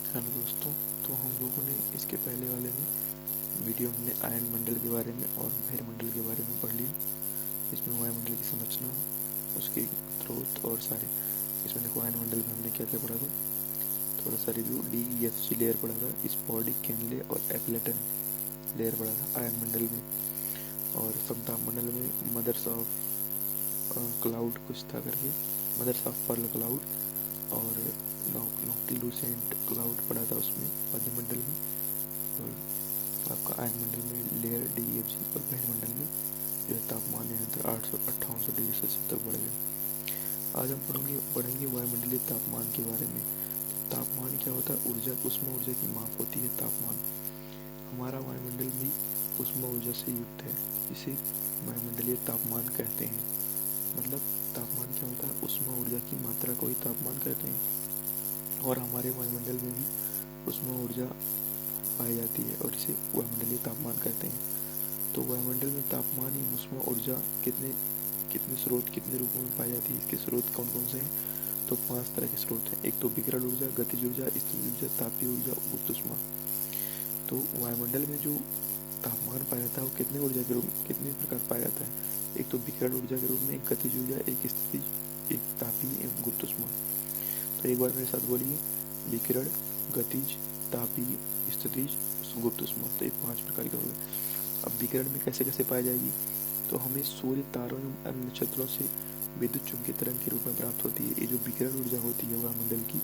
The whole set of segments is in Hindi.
हेलो दोस्तों। तो हम लोगों ने इसके पहले वाले में वीडियो में आयन मंडल के बारे में और बहिर्मंडल के बारे में पढ़ लिया। इसमें वायुमंडल की संरचना, उसके स्रोत और सारे। इसमें देखो आयन मंडल में हमने क्या क्या पढ़ा था। थोड़ा सा रिव्यू। DEFG लेयर पढ़ा था, स्पोडिक कैनले और एप्लेटन लेयर पढ़ा था आयन मंडल में। और समताप मंडल में मदर्स ऑफ क्लाउड कुछ था करके, मदर्स ऑफ पर्ल क्लाउड और नोक्टिलूसेंट क्लाउड पड़ा था उसमें मध्यमंडल में। और आपका आयन मंडल में लेयर DEFG और बहिर्मंडल में जो है तापमान निरंतर 800-5800 डिग्री सेल्सियस तक बढ़ गया। आज हम पढ़ेंगे वायुमंडलीय तापमान के बारे में। तापमान क्या होता है? ऊर्जा, उष्मा ऊर्जा की माप होती है तापमान। हमारा वायुमंडल भी उष्मा ऊर्जा से युक्त है, इसे वायुमंडलीय तापमान कहते हैं। मतलब तापमान क्या होता है? उष्मा ऊर्जा की मात्रा को ही तापमान कहते हैं। और हमारे वायुमंडल में भी उष्मा ऊर्जा पाई जाती है और इसे वायुमंडलीय तापमान कहते हैं। तो वायुमंडल में तापमान ही उष्मा ऊर्जा कितने कितने स्रोत, कितने रूपों में पाई जाती है? इसके स्रोत कौन कौन से हैं? तो 5 तरह के स्रोत हैं। एक तो विकिरण ऊर्जा, गतिज ऊर्जा, स्थितिज ऊर्जा, तापीय ऊर्जा, गुप्त ऊष्मा। तो वायुमंडल में जो तापमान पाया जाता है वो कितने ऊर्जा के रूप में, कितने प्रकार पाया जाता है? एक तो विकिरण ऊर्जा के रूप में, एक गतिज ऊर्जा, एक स्थितिज, एक तापीय एवं गुप्त ऊष्मा। तो एक बार मेरे साथ बोलिए। विकिरण, गतिज, तापीय, स्थितिज, गुप्त ऊष्मा। तो ये 5 प्रकार के हो गए। अब विकिरण में कैसे कैसे पाई जाएगी? तो हमें सूर्य, तारों एवं अन्य नक्षत्रों से विद्युत चुंबकीय तरंग के रूप में प्राप्त होती है। ये जो विकिरण ऊर्जा होती है वायुमंडल की,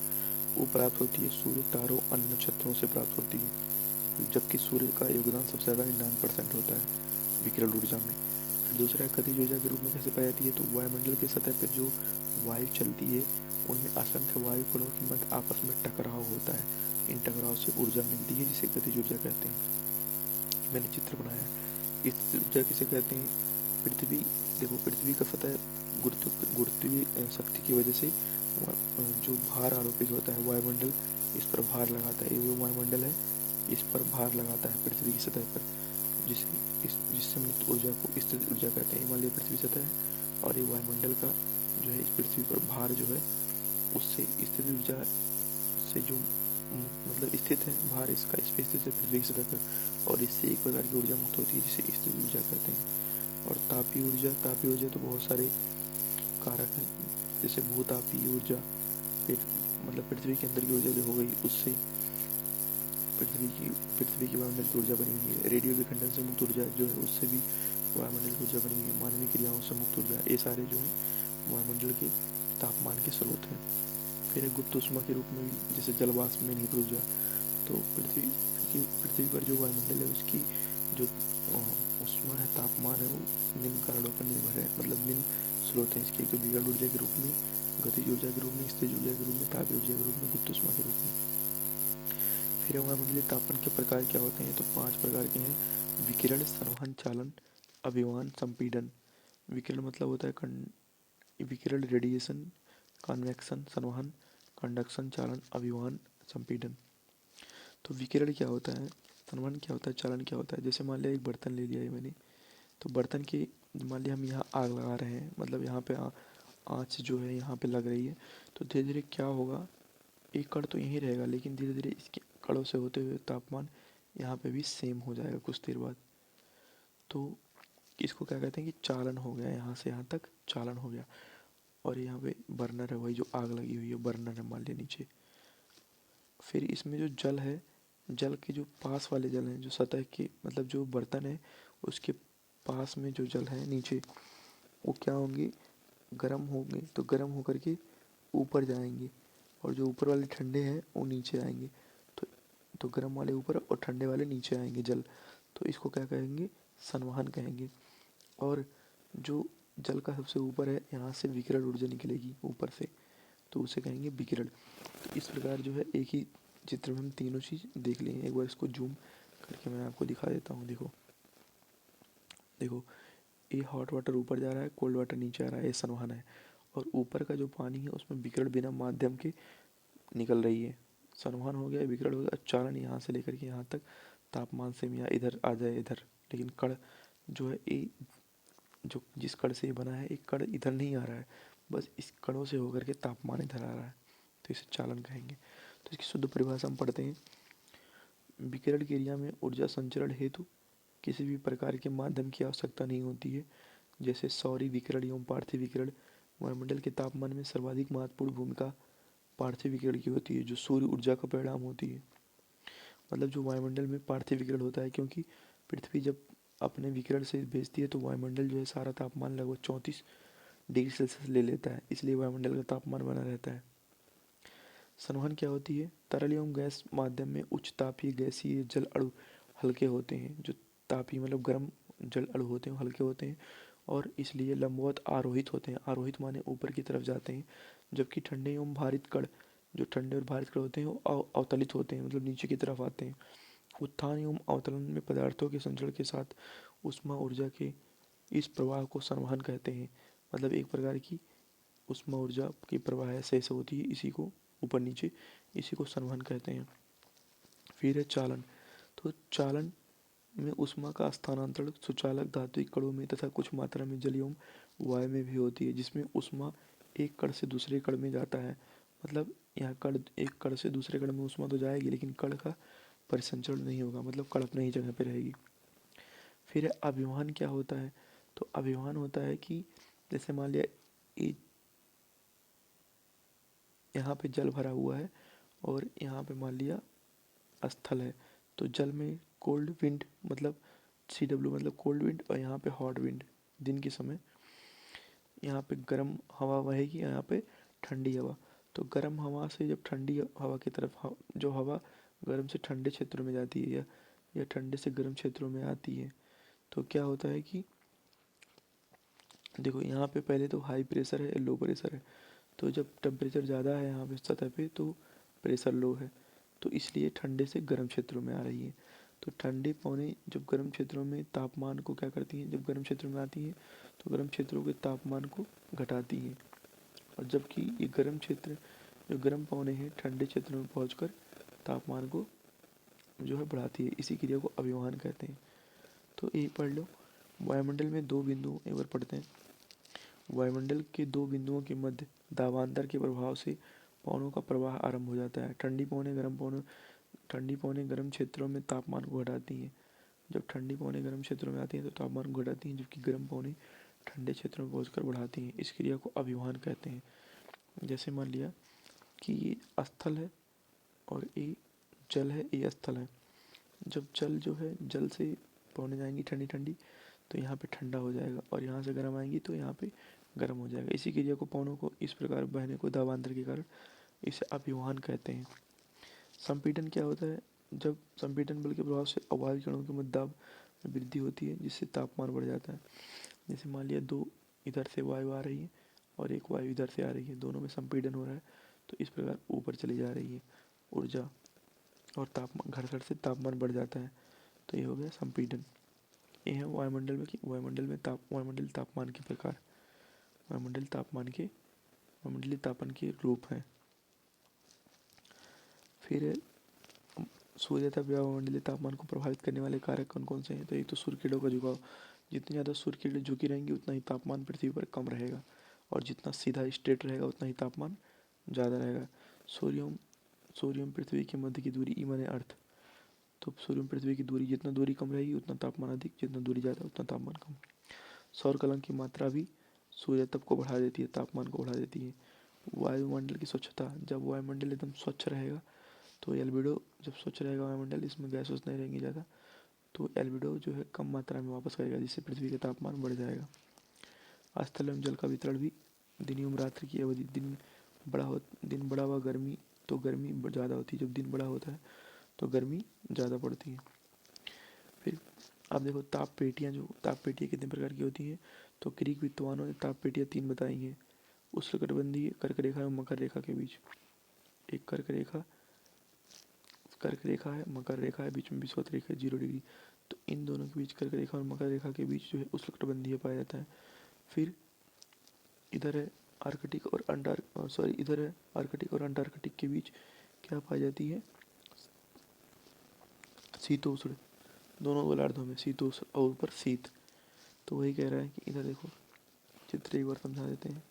वो प्राप्त होती है सूर्य, तारों, अन्य नक्षत्रों से प्राप्त होती है। जबकि सूर्य का योगदान सबसे ज़्यादा 99% होता है विकिरण ऊर्जा में। फिर दूसरा गतिज ऊर्जा के रूप में कैसे पाई जाती है? तो वायुमंडल की सतह पर जो वायु चलती है उनमें असंख्य वायु कणों के मध्य आपस में टकराव होता है। इन टकराव से ऊर्जा मिलती है, जिसे गतिज ऊर्जा कहते हैं। मैंने चित्र बनाया। इस ऊर्जा किसे कहते हैं? पृथ्वी, देखो पृथ्वी का सतह गुरुत्वीय शक्ति की वजह से जो भार आरोपित होता है, वायुमंडल इस पर भार लगाता है। ये जो वायुमंडल है इस पर भार लगाता है पृथ्वी की सतह पर, जिससे मुक्त ऊर्जा को स्थिर ऊर्जा कहते हैं। मान लिया पृथ्वी सतह है और ये वायुमंडल का जो है इस पृथ्वी पर भार जो है उससे स्थिर ऊर्जा से जो मतलब स्थित है भार इसका, इस पर स्थित है पृथ्वी की सतह पर, और इससे एक प्रकार की ऊर्जा मुक्त होती है जिसे स्थिर ऊर्जा कहते हैं। और तापीय ऊर्जा तो बहुत सारे कारक हैं, जैसे भूतापीय ऊर्जा, मतलब पृथ्वी के अंदर की ऊर्जा जो हो गई उससे पृथ्वी की वायुमंडल की ऊर्जा बनी हुई है। रेडियो विखंडन से मुक्त ऊर्जा जो है उससे भी वायुमंडल की ऊर्जा बनी हुई है। मानवीय क्रियाओं से मुक्त ऊर्जा, ये सारे जो है वायुमंडल के तापमान के स्रोत हैं। फिर गुप्त ऊष्मा के रूप में भी, जैसे जलवाष्प में निहित ऊर्जा। तो पृथ्वी पर जो वायुमंडल है उसकी जो ऊष्मा है, तापमान है, वो निम्न कारणों पर निर्भर है। मतलब निम्न स्रोत हैं इसके। एक तो विकिरण ऊर्जा के रूप में, गतिज ऊर्जा के रूप में, स्थितिज ऊर्जा के रूप में, तापीय ऊर्जा के रूप में, गुप्त ऊष्मा के रूप में। फिर वायुमंडलीय तापमान के प्रकार क्या होते हैं? तो 5 प्रकार के हैं। विकिरण, संवहन, चालन, अभिमान, संपीड़न। विकिरण मतलब होता है विकिरण, रेडिएशन, कन्वेक्शन, संवहन, कंडक्शन, चालन, अभिमान, संपीड़न। तो विकिरण क्या होता है, संवहन क्या होता है, चालन क्या होता है? जैसे मान लिया एक बर्तन ले लिया है मैंने, तो बर्तन की मान लिया हम यहाँ आग लगा रहे हैं, मतलब यहाँ पे आँच जो है यहाँ पे लग रही है। तो धीरे धीरे क्या होगा, एक कण तो यहीं रहेगा लेकिन धीरे धीरे इसके कणों से होते हुए तापमान यहाँ पे भी सेम हो जाएगा कुछ देर बाद। तो इसको क्या कहते हैं कि चालन हो गया, यहाँ से यहाँ तक चालन हो गया। और यहाँ पे बर्नर है, वही जो आग लगी हुई है बर्नर है मान लिया नीचे। फिर इसमें जो जल है, जल के जो पास वाले जल हैं, जो सतह के मतलब जो बर्तन है उसके पास में जो जल है नीचे, वो क्या होंगे, गर्म होंगे। तो गर्म होकर के ऊपर जाएंगे और जो ऊपर वाले ठंडे हैं वो नीचे आएंगे। तो गर्म वाले ऊपर और ठंडे वाले नीचे आएंगे जल। तो इसको क्या कहेंगे, संवहन कहेंगे। और जो जल का सबसे ऊपर है, यहाँ से विकिरण ऊर्जा निकलेगी ऊपर से, तो उसे कहेंगे विकिरण। तो इस प्रकार जो है एक ही चित्र में हम तीनों चीज़ देख लेंगे। एक बार इसको जूम करके मैं आपको दिखा देता हूँ। देखो देखो, ये हॉट वाटर ऊपर जा रहा है, कोल्ड वाटर नीचे आ रहा है, ये संवहन है। और ऊपर का जो पानी है उसमें विकिरण बिना माध्यम के निकल रही है। संवहन हो गया, विकिरण हो गया, चालन यहाँ से लेकर के यहाँ तक तापमान से या इधर आ जाए इधर। लेकिन कण जो है ये, जो जिस कण से ये बना है, एक कण इधर नहीं आ रहा है, बस इस कणों से होकर के तापमान इधर आ रहा है, तो इसे चालन कहेंगे। तो इसकी शुद्ध परिभाषा हम पढ़ते हैं। विकिरण क्रिया में ऊर्जा संचरण हेतु किसी भी प्रकार के माध्यम की आवश्यकता नहीं होती है, जैसे सौरी विकिरण एवं पार्थिव विकिरण। वायुमंडल के तापमान में सर्वाधिक महत्वपूर्ण भूमिका पार्थिव विकिरण की होती है, जो सूर्य ऊर्जा का परिणाम होती है। मतलब जो वायुमंडल में पार्थिव विकिरण होता है, क्योंकि पृथ्वी जब अपने विकिरण से भेजती है तो वायुमंडल जो है सारा तापमान लगभग 34 डिग्री सेल्सियस ले लेता है, इसलिए वायुमंडल का तापमान बना रहता है। संवहन क्या होती है? तरल एवं गैस माध्यम में उच्च तापीय गैसीय जल अणु हल्के होते हैं। जो तापीय मतलब गर्म जल अणु होते हैं हल्के होते हैं और इसलिए लंबवत आरोहित होते हैं। आरोहित माने ऊपर की तरफ जाते हैं, जबकि ठंडे एवं भारित कण, जो ठंडे और भारित कण होते हैं वो अवतलित होते हैं, मतलब नीचे की तरफ आते हैं। उत्थान एवं अवतरण में पदार्थों के संचरण के साथ ऊष्मा ऊर्जा के इस प्रवाह को संवहन कहते हैं। मतलब एक प्रकार की ऊष्मा ऊर्जा की प्रवाह ऐसे ऐसे होती है, इसी को ऊपर नीचे, इसी को संवहन कहते हैं। फिर है चालन। तो चालन में ऊष्मा का स्थानांतरण सुचालक धात्विक कणों में तथा कुछ मात्रा में जल एवं वायु में भी होती है, जिसमें ऊष्मा एक कण से दूसरे कण में जाता है। मतलब यहाँ कण, एक कण से दूसरे कण में ऊष्मा तो जाएगी, लेकिन कण का परिसंचरण नहीं होगा, मतलब कण अपने ही जगह पर रहेगी। फिर अभिवहन क्या होता है? तो अभिवहन होता है कि जैसे मान लिया यहाँ पे जल भरा हुआ है और यहाँ पे मान लिया स्थल है, तो जल में कोल्ड विंड मतलब CW मतलब कोल्ड विंड, और यहाँ पे हॉट विंड दिन के समय यहाँ पे गर्म हवा बहेगी, यहाँ पे ठंडी हवा। तो गर्म हवा से जब ठंडी हवा की तरफ जो हवा गर्म से ठंडे क्षेत्रों में जाती है या ठंडे से गर्म क्षेत्रों में आती है, तो क्या होता है कि देखो यहाँ पे पहले तो हाई प्रेशर है, लो प्रेशर है। तो जब टेम्परेचर ज़्यादा है यहाँ पे सतह पे तो प्रेशर लो है, तो इसलिए ठंडे से गर्म क्षेत्रों में आ रही है। तो ठंडे पौने जब गर्म क्षेत्रों में तापमान को क्या करती हैं, जब गर्म क्षेत्रों में आती हैं तो गर्म क्षेत्रों के तापमान को घटाती हैं, और जबकि ये गर्म क्षेत्र जो गर्म पौने हैं ठंडे क्षेत्रों में पहुँच तापमान को जो है बढ़ाती है। इसी क्रिया को अभिवहन कहते हैं। तो एक पढ़ लो, वायुमंडल में दो बिंदु एक बार पढ़ते हैं। वायुमंडल के दो बिंदुओं के मध्य दाबांतर के प्रभाव से पवनों का प्रवाह आरंभ हो जाता है। ठंडी पवनें गर्म क्षेत्रों में तापमान को घटाती हैं। जब ठंडी पवनें गर्म क्षेत्रों में आती हैं तो तापमान को घटाती हैं, जबकि गर्म पवनें ठंडे क्षेत्रों में पहुंचकर बढ़ाती हैं। इस क्रिया को अभिवहन कहते हैं। जैसे मान लिया कि ये स्थल है और ये जल है, ये स्थल है। जब जल जो है जल से पवनें जाएंगी ठंडी ठंडी तो यहाँ पे ठंडा हो जाएगा, और यहाँ से गर्म आएंगी तो यहाँ पे गर्म हो जाएगा। इसी क्रिया को पवनों को इस प्रकार बहने को दाबांतर के कारण इसे अभिवहन कहते हैं। संपीड़न क्या होता है? जब संपीड़न बल के प्रभाव से अवाहक कणों के मध्य दाब में वृद्धि होती है, जिससे तापमान बढ़ जाता है। जैसे मान लिया दो इधर से वायु आ रही है और एक वायु इधर से आ रही है, दोनों में संपीड़न हो रहा है, तो इस प्रकार ऊपर चली जा रही है ऊर्जा, और तापमान घर्षण से तापमान बढ़ जाता है। तो ये हो गया संपीड़न। ये है वायुमंडल में कि वायुमंडल तापमान के प्रकार, वायुमंडलीय तापन के रूप हैं। फिर सूर्य तथा वायुमंडलीय तापमान को प्रभावित करने वाले कारक कौन कौन से हैं? तो एक तो सूर्य किरणों का झुकाव। जितनी ज़्यादा सूर्य किरणें झुकी रहेंगी उतना ही तापमान पृथ्वी पर कम रहेगा, और जितना सीधा स्ट्रेट रहेगा उतना ही तापमान ज़्यादा रहेगा। सूर्य एवं पृथ्वी के मध्य की दूरी ई माने अर्थ। तो सूर्य एवं पृथ्वी की दूरी, जितना दूरी कम रहेगी उतना तापमान अधिक, जितना दूरी ज़्यादा उतना तापमान कम। सौर कलंक की मात्रा भी सूर्य तप को बढ़ा देती है, तापमान को बढ़ा देती है। वायुमंडल की स्वच्छता, जब वायुमंडल एकदम स्वच्छ रहेगा तो एल्बिडो, जब स्वच्छ रहेगा वायुमंडल, इसमें गैस वैस नहीं रहेंगी ज़्यादा, तो एल्बिडो जो है कम मात्रा में वापस करेगा, जिससे पृथ्वी का तापमान बढ़ जाएगा। स्थल एवं जल का वितरण भी दिन एवं रात्रि की अवधि, दिन बड़ा हुआ गर्मी तो गर्मी ज़्यादा होती है, जब दिन बड़ा होता है तो गर्मी ज़्यादा पड़ती है। फिर आप देखो ताप पेटियाँ कितने प्रकार की होती हैं? तो ग्रीक विद्वानों ने ताप पेटियाँ 3 बताई हैं। उष्णकटिबंधीय कर्क रेखा एवं मकर रेखा के बीच, एक कर्क रेखा है, मकर रेखा है, बीच में विषुवत रेखा है 0 डिग्री। तो इन दोनों के बीच कर्क रेखा और मकर रेखा के बीच जो है उष्णकटिबंधीय पाया जाता है। फिर इधर है आर्कटिक और अंटार्कटिक के बीच क्या पाई जाती है? शीतोष्ण, दोनों गोलार्धों में शीतोष्ण और ऊपर शीत। तो वही कह रहा है कि इधर देखो चित्र एक बार समझा देते हैं।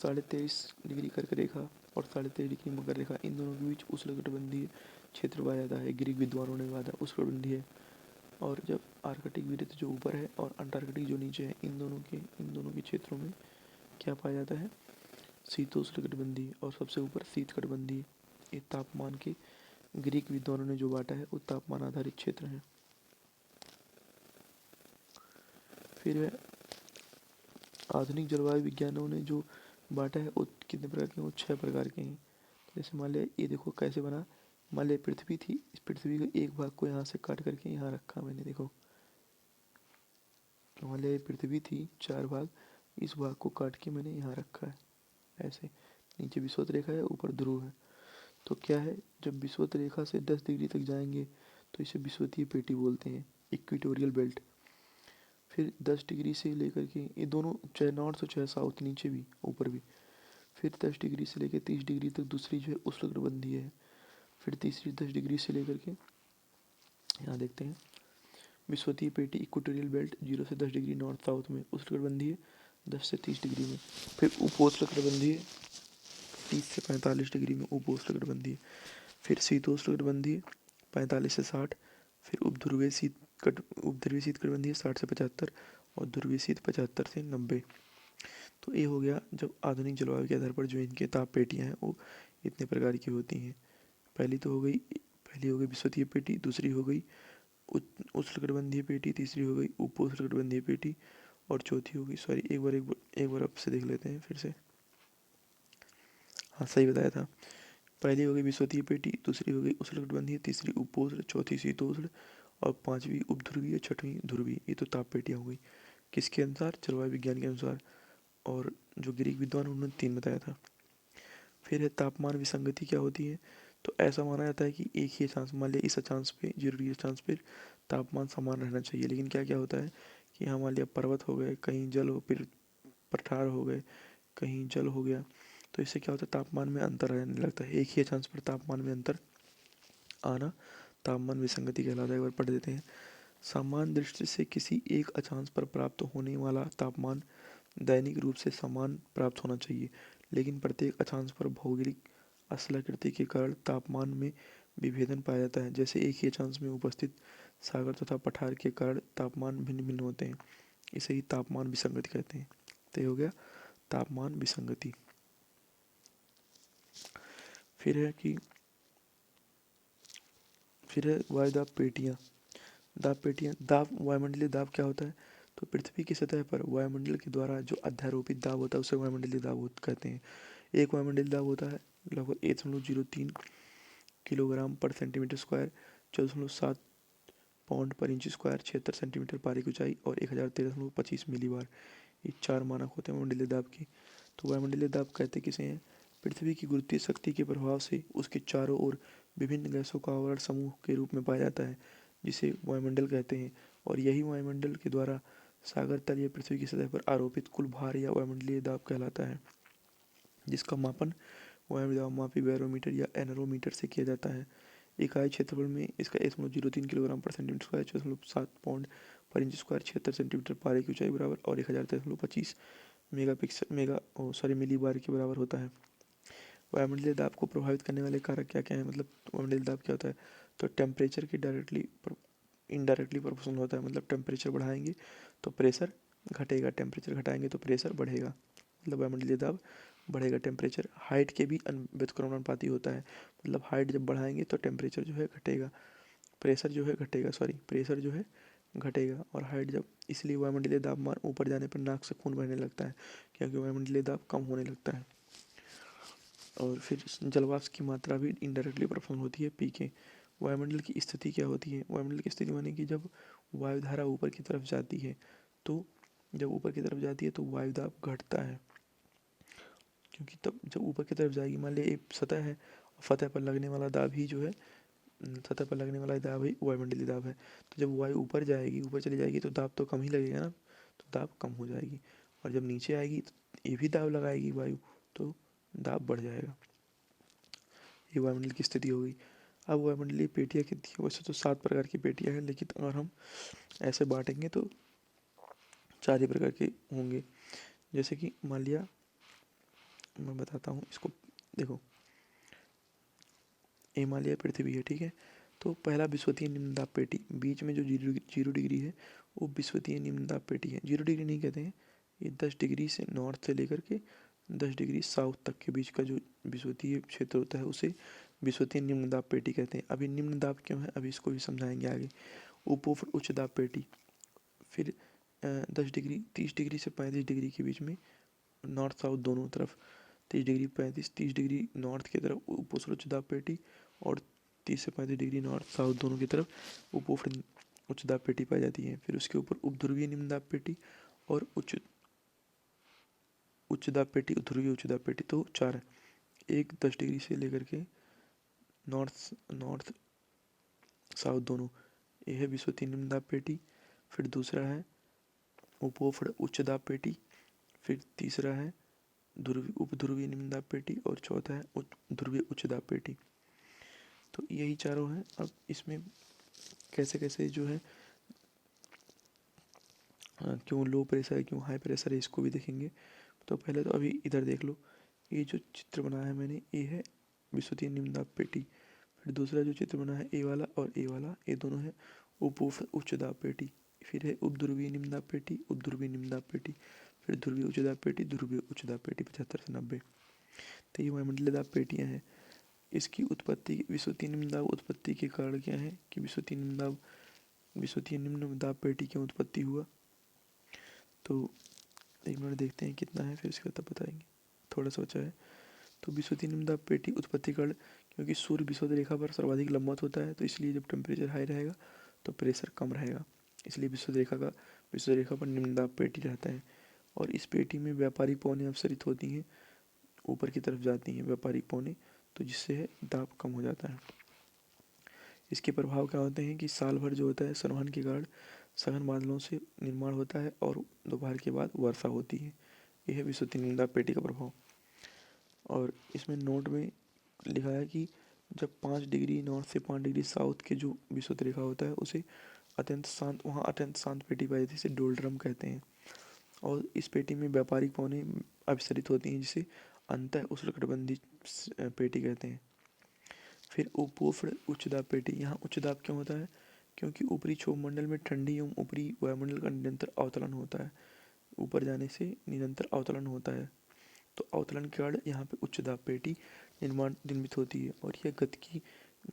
23.5 डिग्री कर्क रेखा और 23.5 डिग्री मकर रेखा, इन दोनों के बीच उष्णकटिबंधीय क्षेत्र पाया जाता है। ग्रीक विद्वानों ने कहा था उष्णकटिबंधीय। और जब आर्कटिक वृत्त जो ऊपर है और अंटार्कटिक जो नीचे है, इन दोनों के क्षेत्रों में क्या पाया जाता है? शीतोष्णकटिबंधीय। और सबसे ऊपर शीतकटिबंधीय। ये तापमान के ग्रीक विद्वानों ने जो बांटा है वो तापमान आधारित क्षेत्र है। फिर है आधुनिक जलवायु विज्ञानों ने जो बांटा है वो कितने प्रकार के हैं? वो 6 प्रकार के हैं। जैसे मान लिया ये देखो कैसे बना। मान लिया पृथ्वी थी, इस पृथ्वी के एक भाग को यहाँ से काट करके यहाँ रखा मैंने, देखो मान लिया ये पृथ्वी थी 4 भाग, इस भाग को काट के मैंने यहाँ रखा है ऐसे। नीचे विषुवत रेखा है, ऊपर ध्रुव है। तो क्या है, जब विषुवत रेखा से 10 डिग्री तक जाएंगे तो इसे विषुवतीय पेटी बोलते हैं, इक्वेटोरियल बेल्ट। फिर 10 डिग्री से लेकर के ये दोनों चाहे नॉर्थ चाहे साउथ, नीचे भी ऊपर भी। फिर 10 डिग्री से लेकर 30 डिग्री तक दूसरी जो है उष्णकटिबंधीय है। फिर तीसरी 10 डिग्री से लेकर के यहाँ देखते हैं विषुवतीय पेटी इक्वेटोरियल बेल्ट 0 से 10 डिग्री नॉर्थ साउथ में, उष्णकटिबंधीय 10 से 30 डिग्री में। फिर उपोष्णकटिबंधीय 30 से 45 डिग्री में उपोष्णकटिबंधीय। फिर शीतोष्णकटिबंधीय 45 से 60। फिर उपध्रुवीय शीतकटिबंधीय 60 से 75 और ध्रुवीय शीत 75 से 90। तो ये हो गया जब आधुनिक जलवायु के आधार पर जो इनके ताप पेटियाँ हैं वो इतने प्रकार की होती हैं। पहली हो गई विषुवतीय पेटी, दूसरी हो गई उष्णकटिबंधीय पेटी, तीसरी हो गई उपोष्णकटिबंधीय पेटी और चौथी हो गई, सॉरी एक बार अब से देख लेते हैं फिर से। हाँ सही बताया था। पहली हो गई विषुवतीय पेटी, दूसरी हो गई उष्णकटिबंधीय, तीसरी उपोष्ण, चौथी शीतोष्ण और पांचवी उपध्रुवीय, छठवीं ध्रुवीय। ये तो ताप पेटियाँ हो गई किसके अनुसार? जलवायु विज्ञान के अनुसार। और जो ग्रीक विद्वान उन्होंने 3 बताया था। फिर है तापमान विसंगति क्या होती है? तो ऐसा माना जाता है कि एक ही अक्षांश, मान लिया इस अक्षांश पे 0 डिग्री अक्षांश पे तापमान समान रहना चाहिए, लेकिन क्या क्या होता है कि यहाँ मान लिया पर्वत हो गए, कहीं जल हो, फिर पठार हो गए, कहीं जल हो गया, तो इससे क्या होता है तापमान में अंतर रहने लगता है। एक ही अक्षांश पर तापमान में अंतर आना तापमान विसंगति कहलाता है। एक बार पढ़ देते हैं। सामान्य दृष्टि से किसी एक अक्षांश पर प्राप्त होने वाला तापमान दैनिक रूप से समान प्राप्त होना चाहिए, लेकिन प्रत्येक अक्षांश पर भौगोलिक स्थलाकृति के कारण तापमान में विभेदन पाया जाता है। जैसे एक ही अक्षांश में उपस्थित सागर तथा पठार के कारण तापमान भिन्न भिन्न होते हैं, इसे ही तापमान विसंगति कहते हैं। तो ये हो गया तापमान विसंगति। फिर है वायुदाब पेटियाँ। दाब वायुमंडलीय दाब क्या होता है? तो पृथ्वी की सतह पर वायुमंडल के द्वारा जो अध्यारोपित दाब होता है उसे वायुमंडलीय दाब कहते हैं। एक वायुमंडलीय दाब होता है लगभग 1.03 किलोग्राम पर सेंटीमीटर स्क्वायर, 14.7 पाउंड पर इंच स्क्वायर, 76 सेंटीमीटर पारी की ऊंचाई और 1013.25 मिलीबार। ये 4 मानक होते हैं वायुमंडलीय दाब की। तो वायुमंडलीय दाब कहते किसे हैं? पृथ्वी की गुरुत्वीय शक्ति के प्रभाव से उसके चारों ओर विभिन्न गैसों का आवरण समूह के रूप में पाया जाता है, जिसे वायुमंडल कहते हैं। और यही वायुमंडल के द्वारा सागर तल या पृथ्वी की सतह पर आरोपित कुल भार या वायुमंडलीय दाब कहलाता है, जिसका मापन वायुदाबमापी बैरोमीटर या एनरोमीटर से किया जाता है। इकाई क्षेत्रफल में इसका 1.03 किलोग्राम पर सेंटीमीटर स्क्वायर, 6.7 पाउंड पर इंच स्क्वायर, 76 सेंटीमीटर पारे की ऊंचाई बराबर और 1013.25 मिलीबार के बराबर होता है। वायुमंडलीय दाब को प्रभावित करने वाले कारक क्या क्या है? मतलब वायुमंडलीय दाब क्या होता है? तो टेम्परेचर की इनडायरेक्टली प्रोपोर्शनल होता है। मतलब टेम्परेचर बढ़ाएंगे तो प्रेशर घटेगा, टेम्परेचर घटाएंगे तो प्रेशर बढ़ेगा, मतलब वायुमंडलीय दाब बढ़ेगा। टेम्परेचर हाइट के भी व्युत्क्रमणानुपाती होता है। मतलब हाइट जब बढ़ाएंगे तो टेम्परेचर जो है घटेगा, प्रेशर जो है घटेगा। और हाइट जब, इसलिए वायुमंडलीय दाब ऊपर जाने पर नाक से खून बहने लगता है, क्योंकि वायुमंडलीय दाब कम होने लगता है। और फिर जलवाष्प की मात्रा भी इनडायरेक्टली प्रोपोर्शनल होती है पी के। वायुमंडल की स्थिति क्या होती है? वायुमंडल की स्थिति माने कि जब वायुधारा ऊपर की तरफ जाती है तो वायुदाब घटता है, क्योंकि तब जब ऊपर की तरफ जाएगी, मान लिया एक सतह है, सतह पर लगने वाला दाब ही वायुमंडलीय दाब है। तो जब वायु ऊपर चली जाएगी तो दाब तो कम ही लगेगा ना, तो दाब कम हो जाएगी। और जब नीचे आएगी तो ये भी दाब लगाएगी वायु, तो दाब बढ़ जाएगा। ये वायुमंडल की स्थिति हो गई। अब वायुमंडलीय पेटियाँ कितनी है? वैसे तो 7 प्रकार की पेटियाँ हैं, लेकिन अगर हम ऐसे बांटेंगे तो 4 ही प्रकार के होंगे। जैसे कि मान लिया मैं बताता हूँ इसको। देखो, हिमालय पृथ्वी है, ठीक है। तो पहला विषुवतीय निम्न दाब पेटी, बीच में जो 0 डिग्री है वो विषुवतीय निम्न दाब पेटी है। 0 डिग्री नहीं कहते हैं, ये 10 डिग्री से नॉर्थ से लेकर के 10 डिग्री साउथ तक के बीच का जो विषुवतीय क्षेत्र होता है उसे विषुवतीय निम्न दाब पेटी कहते हैं। अभी निम्न दाब क्यों है, अभी इसको भी समझाएंगे आगे। उपोष्ण उच्च दाब पेटी, फिर 10 डिग्री 30 डिग्री से 35 डिग्री के बीच में नॉर्थ साउथ दोनों तरफ 30 डिग्री 30 डिग्री नॉर्थ की तरफ उपोष्ण उच्च दाब पेटी, और 30 से 35 डिग्री नॉर्थ साउथ दोनों की तरफ उपोष्ण उच्च दाब पेटी पाई जाती है। फिर उसके ऊपर उपध्रुवीय निम्न दाब पेटी और उच्च दाब पेटी, ध्रुवीय उच्च दाब पेटी, तो 4 है। एक 10 डिग्री से लेकर के नॉर्थ साउथ दोनों, यह है विषुवतीय निम्न दाब पेटी। फिर दूसरा है उपोष्ण उच्च दाब पेटी, फिर तीसरा है उपध्रुवीय निम्न दाब पेटी, और चौथा है ध्रुवीय उच्च दाब पेटी। तो यही चारों हैं। अब इसमें कैसे कैसे जो है क्यों लो प्रेशर है, क्यों हाई प्रेशर है, इसको भी देखेंगे। तो पहले तो अभी इधर देख लो, ये जो चित्र बनाया है मैंने, ये है विषुवतीय निम्न दाब पेटी। फिर दूसरा जो चित्र बना है, ए वाला और ए वाला, ये दोनों है उपोष्ण उच्च दाब पेटी। फिर है उपध्रुवीय निम्न दाब पेटी, उपध्रुवीय निम्न दाब पेटी, फिर ध्रुवीय उच्च दाब पेटी, ध्रुवीय उच्च दाब पेटी 75 से 90। तो ये वायुमंडलीय दाब पेटियाँ हैं। इसकी उत्पत्ति, विषुवतीय निम्न दाब उत्पत्ति के कारण क्या है कि विषुवतीय निम्न दाब पेटी क्यों उत्पत्ति हुआ। तो एक मिनट देखते हैं कितना है, फिर इसके बाद बताएंगे। थोड़ा सा बचा है। तो विषुवतीय निम्न दाब पेटी उत्पत्ति कारण, क्योंकि सूर्य विषुवत रेखा पर सर्वाधिक लंबवत होता है, तो इसलिए जब टेम्परेचर हाई रहेगा तो प्रेशर कम रहेगा, इसलिए विषुवत रेखा पर निम्न दाब पेटी रहता है। और इस पेटी में व्यापारिक पौने अपसरित होती हैं, ऊपर की तरफ जाती हैं व्यापारिक पौने, तो जिससे दाब कम हो जाता है। इसके प्रभाव क्या होते हैं कि साल भर जो होता है संवहन के कारण सघन बादलों से निर्माण होता है और दोपहर के बाद वर्षा होती है। यह है विषुवतीय निम्न दाब पेटी का प्रभाव। और इसमें नोट में लिखा है कि जब 5 डिग्री नॉर्थ से 5 डिग्री साउथ के जो विषुवत रेखा होता है उसे वहाँ अत्यंत शांत पेटी पाई जाती है, इसे डोलड्रम कहते हैं। और इस पेटी में व्यापारिक पौने अभिसरित होती हैं, जिसे अंतः उष्णकटिबंधीय पेटी कहते हैं। फिर उपोष्ण उच्च दाब पेटी, यहाँ उच्च दाब क्यों होता है, क्योंकि ऊपरी क्षोभ मंडल में ठंडी एवं ऊपरी वायुमंडल का निरंतर अवतलन होता है, ऊपर जाने से निरंतर अवतलन होता है। तो अवतलन के कारण यहाँ पे उच्च दाब पेटी निर्मित होती है। और यह गति के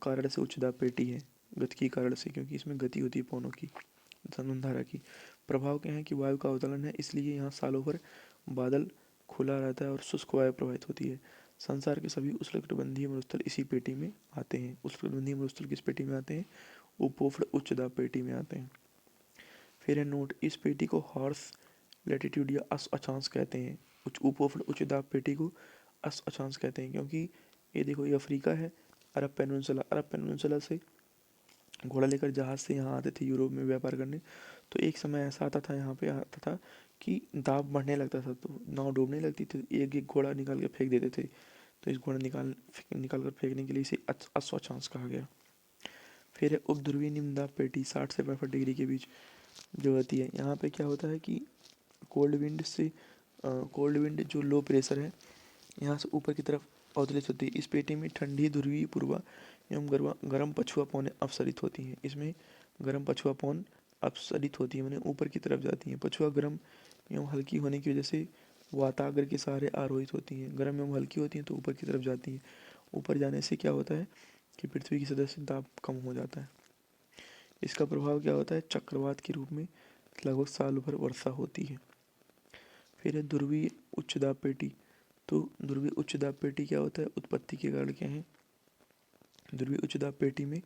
कारण से उच्च दाब पेटी है, गति के कारण से, क्योंकि इसमें गति होती है पौनों की, संधारा की। प्रभाव क्या है कि वायु का अवतलन है, इसलिए यहाँ सालों भर बादल खुला रहता है और शुष्क वायु प्रवाहित होती है। संसार के सभी उष्णकटिबंधीय मरुस्थल इसी पेटी में आते हैं। उष्णकटिबंधीय मरुस्थल किस पेटी में आते हैं, उपोष्ण उच्च दाब पेटी में आते हैं। फिर है नोट, इस पेटी को हॉर्स लैटिट्यूड या अक्षांश कहते हैं। उपोष्ण उच्च दाब पेटी को अक्षांश कहते हैं, क्योंकि ये देखो, ये अफ्रीका है, अरब पेनिनसुला से घोड़ा लेकर जहाज से यहाँ आते थे यूरोप में व्यापार करने। तो एक समय ऐसा आता था, यहाँ पे आता था कि दाब बढ़ने लगता था, तो नाव डूबने लगती थी, एक एक घोड़ा निकाल के फेंक देते थे। तो इस घोड़ा निकाल कर फेंकने के लिए इसे अक्षांश कहा गया। फिर है उपध्रुवीय निम्न दाब पेटी, 60 से 65 डिग्री के बीच जो होती है। यहाँ पे क्या होता है कि कोल्ड विंड जो लो प्रेशर है, यहाँ से ऊपर की तरफ अवतलित होती है। इस पेटी में ठंडी ध्रुवीय पूर्वा एवं गर्म पछुआ पौने अपसरित होती हैं। इसमें गर्म पछुआ पौन अपसरित होती है, मैंने ऊपर की तरफ जाती हैं। पछुआ गर्म एवं हल्की होने की वजह से वाताग्र के सहारे आरोहित होती हैं। गर्म एवं हल्की होती हैं तो ऊपर की तरफ जाती हैं। ऊपर जाने से क्या होता है कि पृथ्वी की सतह से दाब कम हो जाता है। इसका प्रभाव क्या होता है, चक्रवात के रूप में लगभग साल भर वर्षा होती है। फिर है ध्रुवीय उच्च दाब पेटी। तो ध्रुवीय उच्च दाब पेटी क्या होता है, उत्पत्ति के कारण क्या है। ध्रुवीय उच्च दाब पेटी में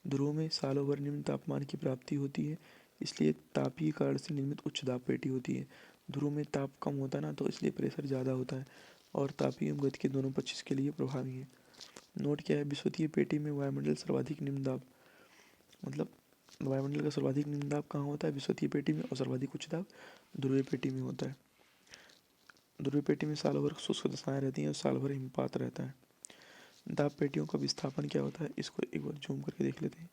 ध्रुवों में सालों भर निम्न तापमान की प्राप्ति होती है, इसलिए तापीय कारण से निर्मित उच्च दाब पेटी होती है। ध्रुव में ताप कम होता है ना, तो इसलिए प्रेशर ज़्यादा होता है, और तापीय एवं गति के दोनों पक्ष इसके लिए प्रभावी है। नोट क्या है, विषुवतीय पेटी में वायुमंडल सर्वाधिक निम्न दाब, मतलब वायुमंडल का सर्वाधिक निम्न दाब कहाँ होता है, विषुवतीय पेटी में, और सर्वाधिक उच्च दाब ध्रुवीय पेटी में होता है। ध्रुवीय पेटी में साल भर शुष्क दशाएं रहती हैं और साल भर हिमपात रहता है। दाब पेटियों का विस्थापन क्या होता है, इसको एक बार जूम करके देख लेते हैं।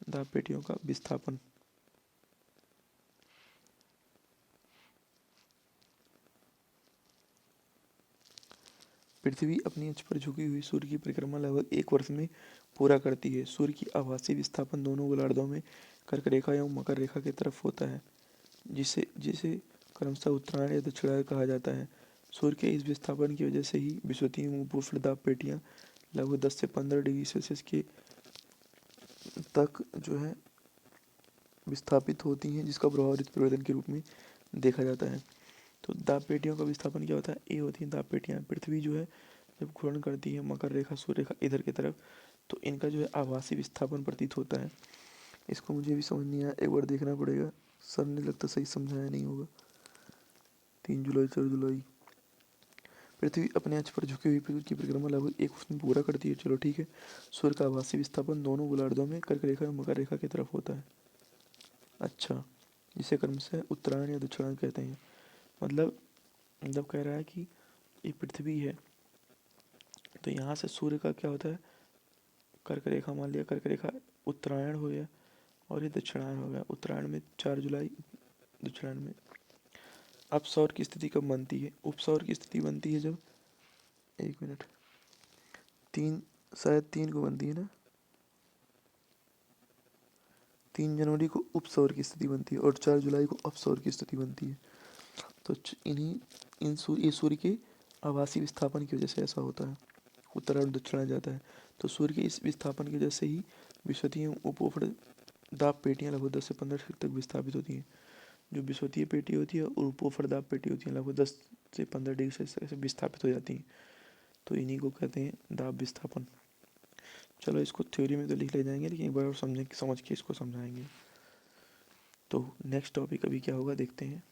दाब पेटियों का विस्थापन, पृथ्वी अपनी अक्ष पर झुकी हुई सूर्य की परिक्रमा लगभग 1 वर्ष में पूरा करती है। सूर्य की आभासी विस्थापन दोनों गोलार्धों में कर्क रेखा एवं मकर रेखा की तरफ होता है, जिसे जिसे क्रमशः उत्तरायण या दक्षिणायन कहा जाता है। सूर्य के इस विस्थापन की वजह से ही विषुवतीय एवं उपवर्तदाब पेटियाँ लगभग 10 से 15 डिग्री सेल्सियस के तक जो है विस्थापित होती हैं, जिसका प्रभाव ऋतु परिवर्तन के रूप में देखा जाता है। तो दाब पेटियों का विस्थापन क्या होता है? ये होती हैं दाब पेटियाँ। पृथ्वी जो है जब घूर्णन करती है मकर रेखा सूर्य रेखा इधर की तरफ, तो इनका जो है आभासी विस्थापन प्रतीत होता है। इसको मुझे भी समझ नहीं आया, एक बार देखना पड़ेगा, सर ने लगता सही समझाया नहीं होगा। 3 जुलाई 4 जुलाई। पृथ्वी अपने अक्ष पर झुकी हुई पृथ्वी की परिक्रमा लगभग 1 वर्ष में पूरा करती है। चलो ठीक है। सूर्य का आभासी विस्थापन दोनों गोलार्धों में कर्क रेखा और मकर रेखा की तरफ होता है। अच्छा, जिसे क्रम से उत्तरायण या दक्षिणायन कहते हैं। मतलब कह रहा है कि ये पृथ्वी है, तो यहाँ से सूर्य का क्या होता है, कर्क रेखा मान लिया, कर्क रेखा उत्तरायण हो गया और ये दक्षिणायन हो गया। उत्तरायण में 4 जुलाई, दक्षिणायन में। अपसौर की स्थिति कब बनती है? उपसौर की स्थिति बनती है जब, 1 मिनट, 3 को बनती है ना, 3 जनवरी को उपसौर की स्थिति बनती है और 4 जुलाई को अपसौर की स्थिति बनती है। तो ये सूर्य के आभासी विस्थापन की वजह से ऐसा होता है, उत्तरायण दक्षिणायन जाता है। तो सूर्य के इस विस्थापन की वजह से ही विषुवतीय उपवर्तदाब दाब पेटियाँ लगभग 10 से 15 तक विस्थापित होती हैं। जो विषुवतीय पेटी होती है और उपवर्तदाब पेटी होती है लगभग 10 से 15 डिग्री सेल्सियस से विस्थापित हो जाती हैं। तो इन्हीं को कहते हैं दाब विस्थापन। चलो इसको थ्योरी में तो लिख ले जाएंगे, लेकिन एक बार और समझ के इसको समझाएंगे। तो नेक्स्ट टॉपिक अभी क्या होगा देखते हैं।